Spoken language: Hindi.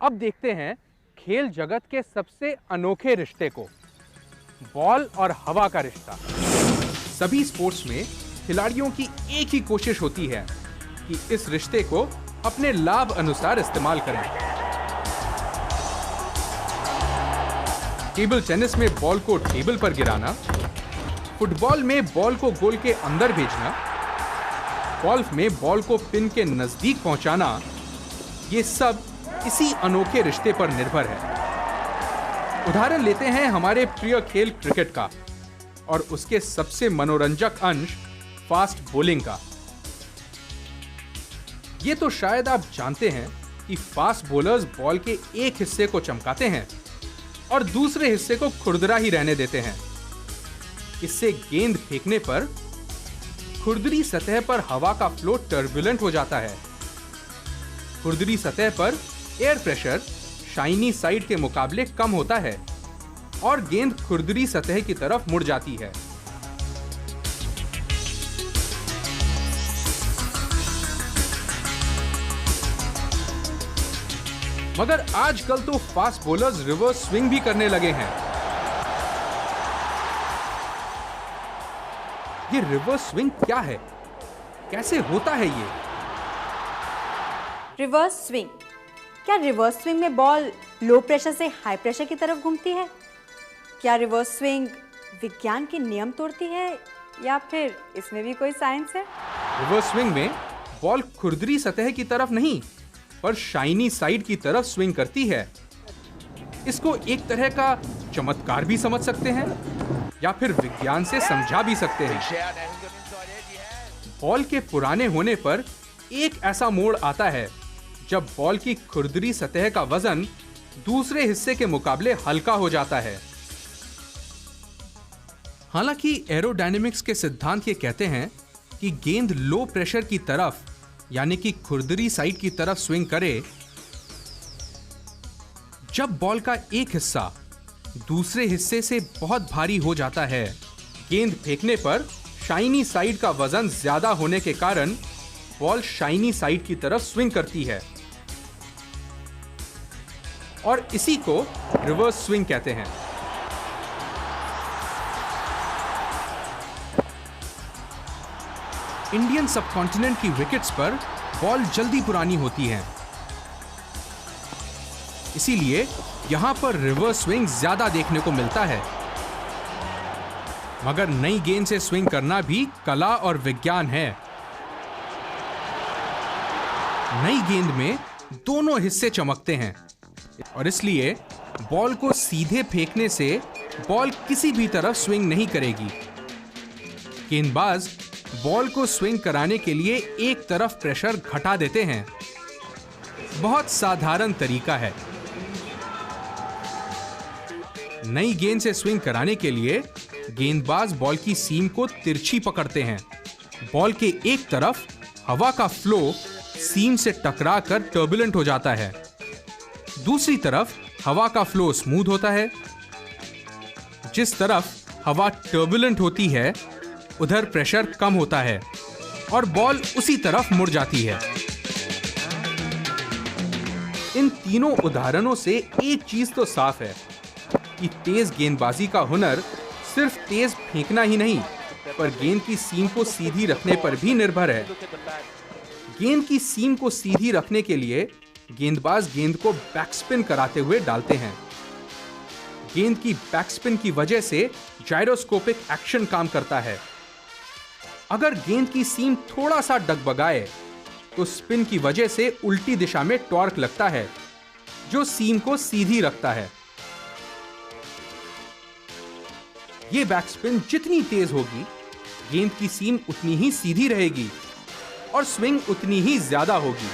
अब देखते हैं खेल जगत के सबसे अनोखे रिश्ते को, बॉल और हवा का रिश्ता। सभी स्पोर्ट्स में खिलाड़ियों की एक ही कोशिश होती है कि इस रिश्ते को अपने लाभ अनुसार इस्तेमाल करें। टेबल टेनिस में बॉल को टेबल पर गिराना, फुटबॉल में बॉल को गोल के अंदर भेजना, गोल्फ में बॉल को पिन के नजदीक पहुंचाना, ये सब इसी अनोखे रिश्ते पर निर्भर है। उदाहरण लेते हैं हमारे प्रिय खेल क्रिकेट का और उसके सबसे मनोरंजक अंश फास्ट बॉलिंग का। ये तो शायद आप जानते हैं कि फास्ट बॉलर्स बॉल के एक हिस्से को चमकाते हैं और दूसरे हिस्से को खुरदरा ही रहने देते हैं। इससे गेंद फेंकने पर खुरदरी सतह पर हवा का फ्लो टर्बुलेंट हो जाता है। खुरदरी सतह पर एयर प्रेशर शाइनी साइड के मुकाबले कम होता है और गेंद खुरदरी सतह की तरफ मुड़ जाती है। मगर आजकल तो फास्ट बॉलर्स रिवर्स स्विंग भी करने लगे हैं। ये रिवर्स स्विंग क्या है? कैसे होता है ये? Reverse swing. क्या रिवर्स स्विंग में बॉल लो प्रेशर से हाई प्रेशर की तरफ घूमती है? क्या रिवर्स स्विंग विज्ञान के नियम तोड़ती है या फिर इसमें भी कोई साइंस है? रिवर्स स्विंग में बॉल खुरदरी सतह की तरफ नहीं पर शाइनी साइड की तरफ स्विंग करती है। इसको एक तरह का चमत्कार भी समझ सकते हैं या फिर विज्ञान से समझा भी सकते हैं। बॉल के पुराने होने पर एक ऐसा मोड़ आता है जब बॉल की खुरदरी सतह का वजन दूसरे हिस्से के मुकाबले हल्का हो जाता है। हालांकि एरोडायनेमिक्स के सिद्धांत ये कहते हैं कि गेंद लो प्रेशर की तरफ यानी कि खुरदरी साइड की तरफ स्विंग करे। जब बॉल का एक हिस्सा दूसरे हिस्से से बहुत भारी हो जाता है, गेंद फेंकने पर शाइनी साइड का वजन ज्यादा होने के कारण बॉल शाइनी साइड की तरफ स्विंग करती है और इसी को रिवर्स स्विंग कहते हैं। इंडियन सबकॉन्टिनेंट की विकेट्स पर बॉल जल्दी पुरानी होती हैं, इसीलिए यहां पर रिवर्स स्विंग ज्यादा देखने को मिलता है। मगर नई गेंद से स्विंग करना भी कला और विज्ञान है। नई गेंद में दोनों हिस्से चमकते हैं और इसलिए बॉल को सीधे फेंकने से बॉल किसी भी तरफ स्विंग नहीं करेगी। गेंदबाज बॉल को स्विंग कराने के लिए एक तरफ प्रेशर घटा देते हैं। बहुत साधारण तरीका है। नई गेंद से स्विंग कराने के लिए गेंदबाज बॉल की सीम को तिरछी पकड़ते हैं। बॉल के एक तरफ हवा का फ्लो सीम से टकराकर टर्बुलेंट हो जाता है, दूसरी तरफ हवा का फ्लो स्मूथ होता है। जिस तरफ हवा टर्बुलेंट होती है उधर प्रेशर कम होता है और बॉल उसी तरफ मुड़ जाती है। इन तीनों उदाहरणों से एक चीज तो साफ है कि तेज गेंदबाजी का हुनर सिर्फ तेज फेंकना ही नहीं पर गेंद की सीम को सीधी रखने पर भी निर्भर है। गेंद की सीम को सीधी रखने के लिए गेंदबाज गेंद को बैकस्पिन कराते हुए डालते हैं। गेंद की बैकस्पिन की वजह से जायरोस्कोपिक एक्शन काम करता है। अगर गेंद की सीम थोड़ा सा डगबगाए तो स्पिन की वजह से उल्टी दिशा में टॉर्क लगता है जो सीम को सीधी रखता है। यह बैकस्पिन जितनी तेज होगी गेंद की सीम उतनी ही सीधी रहेगी और स्विंग उतनी ही ज्यादा होगी।